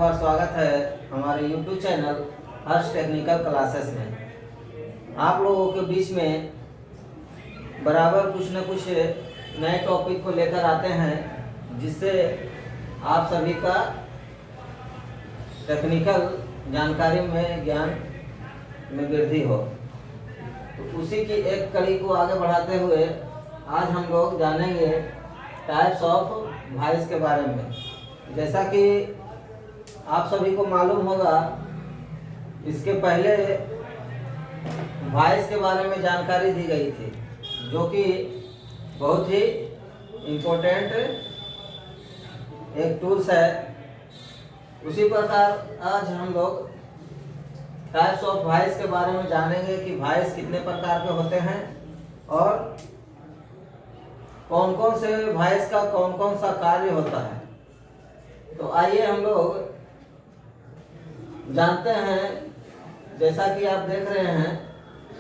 बार स्वागत है हमारे YouTube चैनल हर्ष टेक्निकल क्लासेस में। आप लोगों के बीच में बराबर कुछ न कुछ नए टॉपिक को लेकर आते हैं, जिससे आप सभी का टेक्निकल जानकारी में ज्ञान में वृद्धि हो। तो उसी की एक कड़ी को आगे बढ़ाते हुए आज हम लोग जानेंगे टाइप्स ऑफ वॉइस के बारे में। जैसा कि आप सभी को मालूम होगा, इसके पहले वॉइस के बारे में जानकारी दी गई थी, जो कि बहुत ही इम्पोर्टेंट एक टूल्स है। उसी प्रकार आज हम लोग टाइप्स ऑफ वॉइस के बारे में जानेंगे कि वॉइस कितने प्रकार के होते हैं और कौन कौन से वॉइस का कौन कौन सा कार्य होता है। तो आइए हम लोग जानते हैं। जैसा कि आप देख रहे हैं,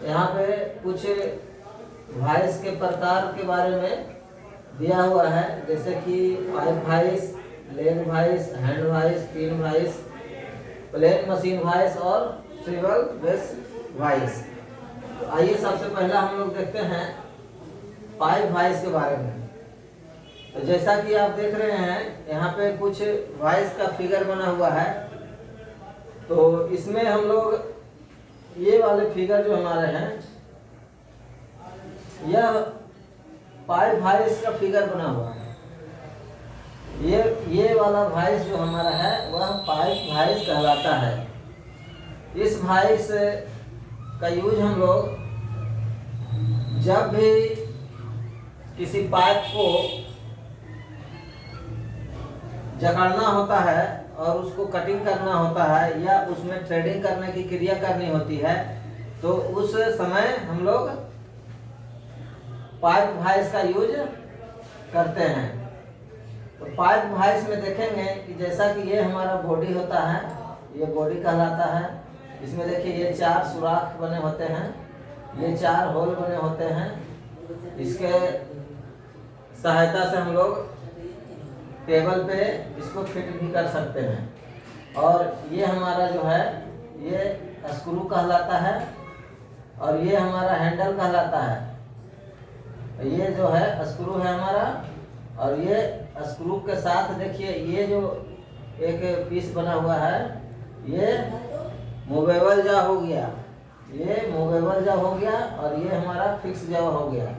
यहाँ पे कुछ वॉइस के प्रकार के बारे में दिया हुआ है, जैसे कि pipe vice, leg vice, hand vice, pin vice, plane machine vice और ट्रिबल बेस वॉइस। तो आइए सबसे पहला हम लोग देखते हैं पाइप वॉइस के बारे में। तो जैसा कि आप देख रहे हैं, यहाँ पे कुछ वॉइस का फिगर बना हुआ है। तो इसमें हम लोग ये वाले फिगर जो हमारे हैं, यह पाइप वॉइस का फिगर बना हुआ है। ये वाला वॉइस जो हमारा है वह पाइप वॉइस कहलाता है। इस वॉइस का यूज हम लोग जब भी किसी पाइप को जकड़ना होता है और उसको कटिंग करना होता है या उसमें थ्रेडिंग करने की क्रिया करनी होती है, तो उस समय हम लोग पाइप वॉइस का यूज करते हैं। तो पाइप वॉइस में देखेंगे कि जैसा कि ये हमारा बॉडी होता है, ये बॉडी कहलाता है। इसमें देखिए ये 4 सुराख बने होते हैं, ये 4 होल बने होते हैं। इसके सहायता से हम लोग टेबल पे इसको फिट भी कर सकते हैं। और ये हमारा जो है ये स्क्रू कहलाता है और ये हमारा हैंडल कहलाता है। ये जो है स्क्रू है हमारा, और ये स्क्रू के साथ देखिए ये जो एक पीस बना हुआ है, ये मूवेबल जा हो गया, ये मूवेबल जा हो गया और ये हमारा फिक्स जा हो गया।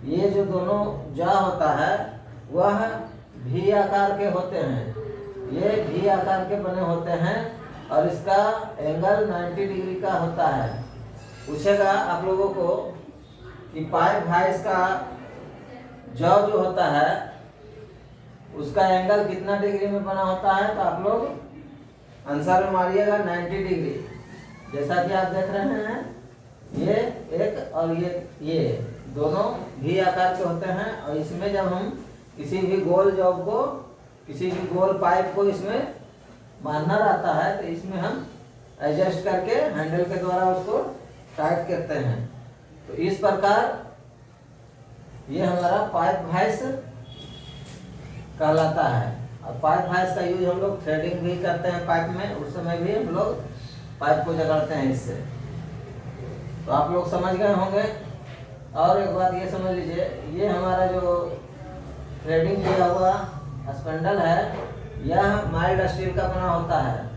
ये जो दोनों जा होता है वह भी आकार के होते हैं। ये भी आकार के बने होते हैं और इसका एंगल 90 डिग्री का होता है। पूछेगा आप लोगों को कि पाइप वॉइस का जॉ जो होता है उसका एंगल कितना डिग्री में बना होता है, तो आप लोग आंसर में मारिएगा 90 डिग्री। जैसा कि आप देख रहे हैं, ये एक और ये दोनों भी आकार के होते हैं। और इसमें जब हम किसी भी गोल जॉब को, किसी भी गोल पाइप को इसमें बांधना रहता है, तो इसमें हम एडजस्ट करके हैंडल के द्वारा उसको टाइट करते हैं। तो इस प्रकार ये हमारा पाइप वॉइस कहलाता है। और पाइप वॉइस का यूज हम लोग थ्रेडिंग भी करते हैं पाइप में, उस समय भी हम लोग पाइप को जकड़ते हैं इससे। तो आप लोग समझ गए होंगे। और एक बात ये समझ लीजिए, ये हमारा जो थ्रेडिंग किया हुआ स्पैंडल है, यह माइल्ड स्टील का बना होता है।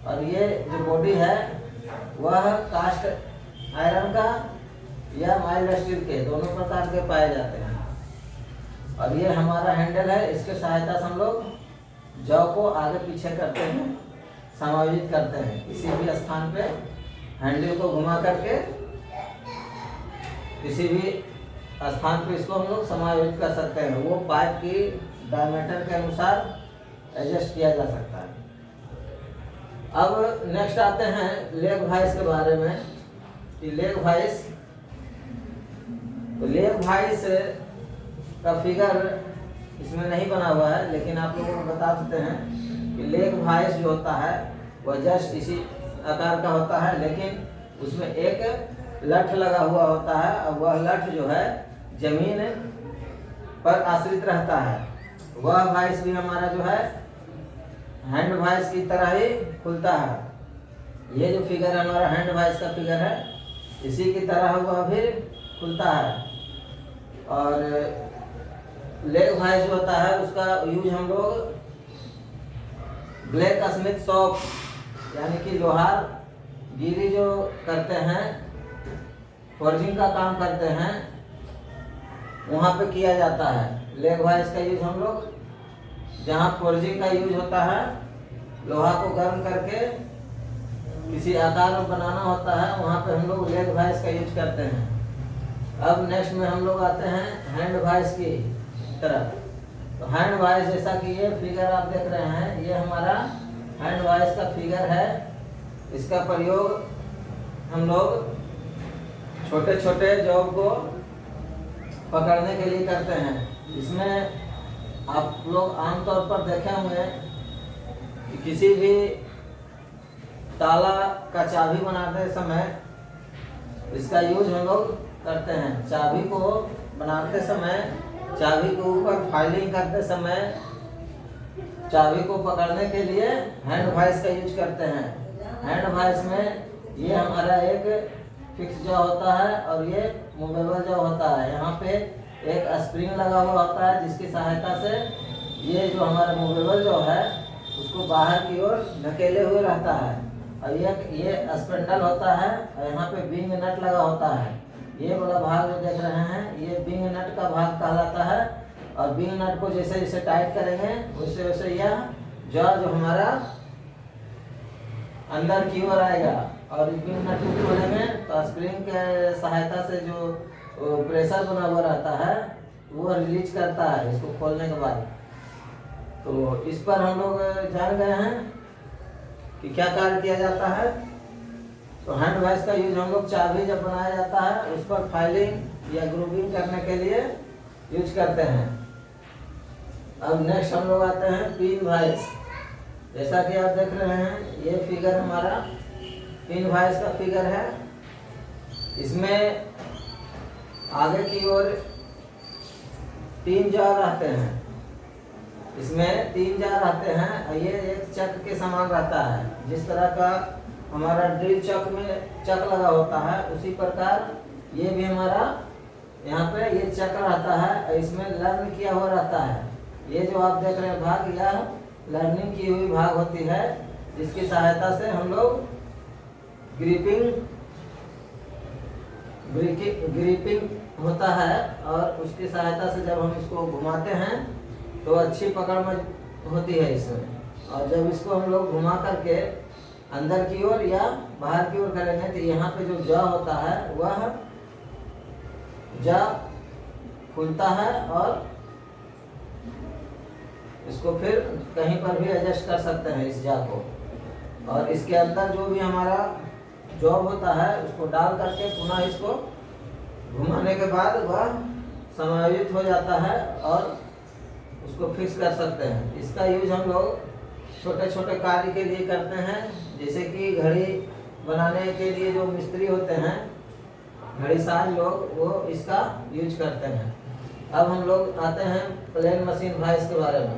और ये जो बॉडी है वह कास्ट आयरन का या माइल्ड स्टील के दोनों प्रकार के पाए जाते हैं। और ये हमारा हैंडल है, इसके सहायता से हम लोग जॉ को आगे पीछे करते हैं, समायोजित करते हैं। किसी भी स्थान पे हैंडल को घुमा करके किसी भी स्थान पे इसको हम लोग समायोजित कर सकते हैं। वो पाइप की डायमीटर के अनुसार एडजस्ट किया जा सकता है। अब नेक्स्ट आते हैं लेग वॉइस के बारे में। कि लेग वॉइस, तो लेग वॉइस का फिगर इसमें नहीं बना हुआ है, लेकिन आप लोगों को बता देते हैं कि लेग वॉइस जो होता है वह जस्ट इसी आकार का होता है, लेकिन उसमें एक लठ लगा हुआ होता है और वह लठ जो है जमीन पर आश्रित रहता है। वह वॉइस भी हमारा जो है हैंड वाइस की तरह ही खुलता है। ये जो फिगर है हमारा हैंड वाइस का फिगर है, इसी की तरह वह भी खुलता है। और लेग वाइस जो होता है उसका यूज हम लोग ब्लैक स्मिथ शॉप यानी कि लोहार गिरी जो करते हैं, फॉर्जिंग का काम करते हैं, वहाँ पे किया जाता है। लेग वाइस का यूज हम लोग जहाँ फॉर्जिंग का यूज होता है, लोहा को गर्म करके किसी आकार में बनाना होता है, वहाँ पे हम लोग लेग वाइस का यूज करते हैं। अब नेक्स्ट में हम लोग आते हैं हैंड वाइस की तरफ। तो हैंड वाइस जैसा कि ये फिगर आप देख रहे हैं, ये हमारा हैंड वाइस का फिगर है। इसका प्रयोग हम लोग छोटे छोटे जॉब को पकड़ने के लिए करते हैं। इसमें आप लोग आमतौर पर देखे होंगे कि किसी भी ताला का चाबी बनाते समय इसका यूज हम लोग करते हैं। चाबी को बनाते समय, चाबी के ऊपर फाइलिंग करते समय, चाबी को पकड़ने के लिए हैंड वाइस का यूज करते हैं। हैंड वाइस में ये हमारा एक फिक्स जॉ होता है और ये मूवेबल जॉ होता है। यहाँ पे एक स्प्रिंग लगा हुआ होता है जिसकी सहायता से ये जो हमारा मूवेबल जॉ है उसको बाहर की ओर धकेले हुए रहता है। और ये स्पिंडल होता है और यहाँ पे बिंग नट लगा होता है। ये वाला भाग जो देख रहे हैं ये बिंग नट का भाग कहलाता है। और बिंग नट को जैसे जैसे टाइट करेंगे वैसे वैसे यह जॉ जो हमारा अंदर की ओर आएगा। और बिंग नट को खोलेंगे तो स्प्रिंग के सहायता से जो प्रेशर बना हुआ रहता है वो रिलीज करता है इसको खोलने के बाद। तो इस पर हम लोग जान गए हैं कि क्या कार्य किया जाता है। तो हैंड वाइस का यूज हम लोग चाबी जब बनाया जाता है उस पर फाइलिंग या ग्रूविंग करने के लिए यूज करते हैं। अब नेक्स्ट हम लोग आते हैं पिन वाइस। जैसा कि आप देख रहे हैं ये फिगर हमारा पिन वाइस का फिगर है। इसमें आगे की ओर 3 जार रहते हैं, इसमें 3 जार रहते हैं और ये एक चक के समान रहता है। जिस तरह का हमारा ड्रिल चक में चक लगा होता है उसी प्रकार ये भी हमारा यहाँ पे ये चक रहता है और इसमें लर्न किया हुआ रहता है। ये जो आप देख रहे हैं भाग यह लर्निंग की हुई भाग होती है जिसकी सहायता से हम लोग ग्रिपिंग होता है। और उसकी सहायता से जब हम इसको घुमाते हैं तो अच्छी पकड़ में होती है इसमें। और जब इसको हम लोग घुमा करके अंदर की ओर या बाहर की ओर करेंगे तो यहाँ पे जो जॉ होता है वह जॉ खुलता है और इसको फिर कहीं पर भी एडजस्ट कर सकते हैं इस जॉ को। और इसके अंदर जो भी हमारा जॉब होता है उसको डाल करके पुनः इसको घुमाने के बाद वह समायोजित हो जाता है और उसको फिक्स कर सकते हैं। इसका यूज हम लोग छोटे छोटे कार्य के लिए करते हैं। जैसे कि घड़ी बनाने के लिए जो मिस्त्री होते हैं, घड़ी साज लोग, वो इसका यूज करते हैं। अब हम लोग आते हैं प्लेन मशीन वाइस के बारे में।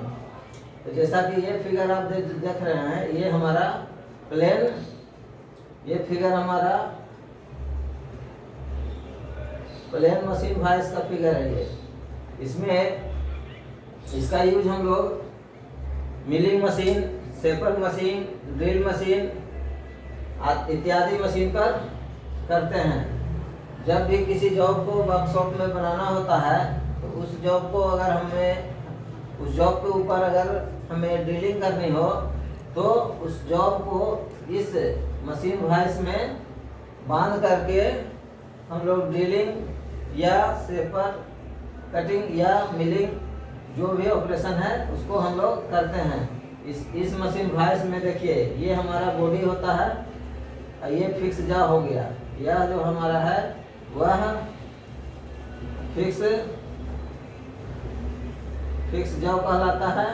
तो जैसा कि ये फिगर आप देख रहे हैं ये हमारा प्लेन, ये फिगर हमारा प्लेन मशीन वाइस का फिगर है। ये इसमें इसका यूज हम लोग milling machine, shaper machine, drill machine इत्यादि मशीन पर करते हैं। जब भी किसी जॉब को वर्कशॉप में बनाना होता है तो उस जॉब को अगर उस जॉब के ऊपर अगर हमें ड्रिलिंग करनी हो तो उस जॉब को इस मशीन वाइस में बांध करके हम लोग ड्रिलिंग या शेपर कटिंग या मिलिंग जो भी ऑपरेशन है उसको हम लोग करते हैं। इस मशीन वाइस में देखिए ये हमारा बॉडी होता है और ये फिक्स जॉ हो गया। यह जो हमारा है वह फिक्स जॉ कहलाता है।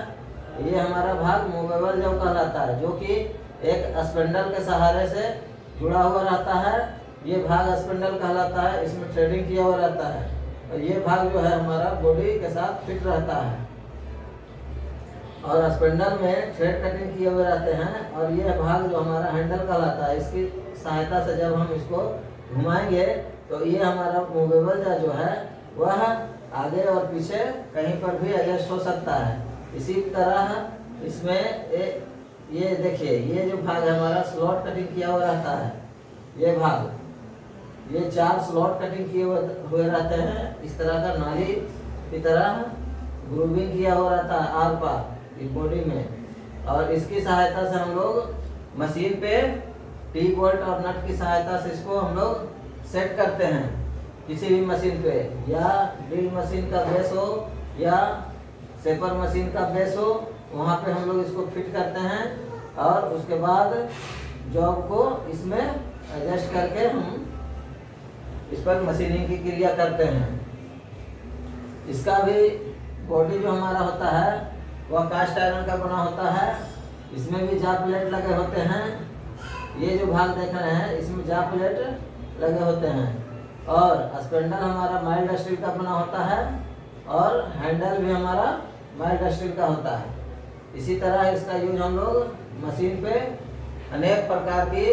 ये हमारा भाग मूवेबल जॉ कहलाता है जो कि एक स्पिंडल के सहारे से जुड़ा हुआ रहता है। ये भाग स्पिंडल कहलाता है, इसमें थ्रेडिंग किया हुआ रहता है और ये भाग जो है हमारा बॉडी के साथ फिट रहता है। और स्पिंडल में थ्रेड कटिंग किए हुए रहते हैं। और यह भाग जो हमारा हैंडल कहलाता है, इसकी सहायता से जब हम इसको घुमाएंगे तो ये हमारा मूवेबल जो है वह आगे और पीछे कहीं पर भी एडजस्ट हो सकता है। इसी तरह इसमें ये देखिए, ये जो भाग है हमारा स्लॉट कटिंग किया हुआ रहता है। ये भाग, ये 4 स्लॉट कटिंग किए हुए रहते हैं। इस तरह का नाली की तरह ग्रूविंग किया हुआ रहता है आर पार इस बॉडी में। और इसकी सहायता से हम लोग मशीन पे टी बोल्ट और नट की सहायता से इसको हम लोग सेट करते हैं। किसी भी मशीन पे, या ड्रिल मशीन का बेस हो या शेपर मशीन का बेस हो, वहाँ पे हम लोग इसको फिट करते हैं। और उसके बाद जॉब को इसमें एडजस्ट करके हम इस पर मशीनिंग की क्रिया करते हैं। इसका भी बॉडी जो हमारा होता है वह कास्ट आयरन का बना होता है। इसमें भी जा प्लेट लगे होते हैं। ये जो भाग देख रहे हैं इसमें जा प्लेट लगे होते हैं। और स्पेंडल हमारा माइल्ड स्टील का बना होता है और हैंडल भी हमारा माइल्ड स्टील का होता है। इसी तरह इसका यूज हम लोग मशीन पे अनेक प्रकार की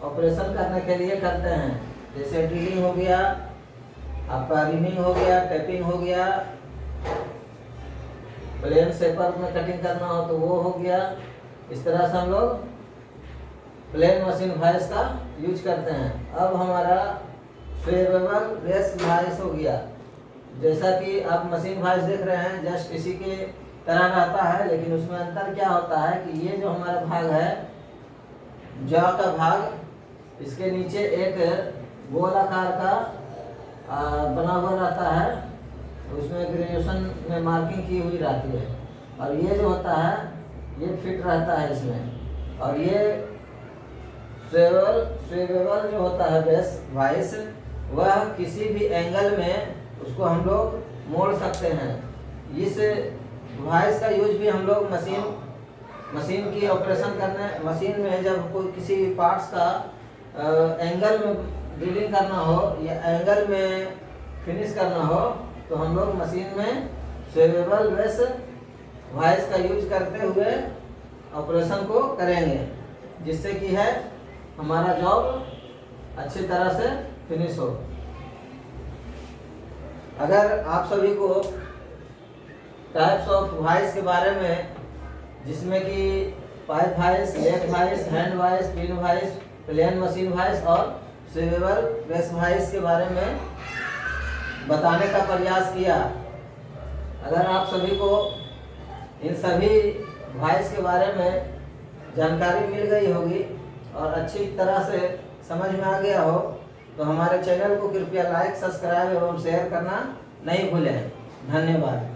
ऑपरेशन करने के लिए करते हैं। जैसे ड्रिलिंग हो गया, आपका रिमिंग हो गया, टेपिंग हो गया, प्लेन शेपर में कटिंग करना हो तो वो हो गया। इस तरह से हम लोग प्लेन मशीन वाइस का यूज करते हैं। अब हमारा स्वेवेबल रेस वाइस हो गया। जैसा कि आप मशीन वाइस देख रहे हैं, जस्ट इसी के तरह रहता है, लेकिन उसमें अंतर क्या होता है कि ये जो हमारा भाग है, जॉ का भाग, इसके नीचे एक गोल आकार का बना हुआ रहता है। उसमें ग्रेजुएशन में मार्किंग की हुई रहती है। और ये जो होता है ये फिट रहता है इसमें। और ये स्वेवेबल जो होता है बेस वाइस, वह किसी भी एंगल में उसको हम लोग मोड़ सकते हैं। इस वाइस का यूज भी हम लोग मशीन की ऑपरेशन करने, मशीन में जब कोई किसी पार्ट्स का एंगल में ड्रिलिंग करना हो या एंगल में फिनिश करना हो, तो हम लोग मशीन में स्वेवेबल बेस वाइस का यूज करते हुए ऑपरेशन को करेंगे, जिससे कि है हमारा जॉब अच्छी तरह से फिनिश हो। अगर आप सभी को टाइप्स ऑफ वाइस के बारे में, जिसमें कि pipe vice, leg vice, hand vice, pin vice, plane machine vice और स्वेवेबल बेस वाइस के बारे में बताने का प्रयास किया, अगर आप सभी को इन सभी वाइस के बारे में जानकारी मिल गई होगी और अच्छी तरह से समझ में आ गया हो, तो हमारे चैनल को कृपया लाइक, सब्सक्राइब एवं शेयर करना नहीं भूलें। धन्यवाद।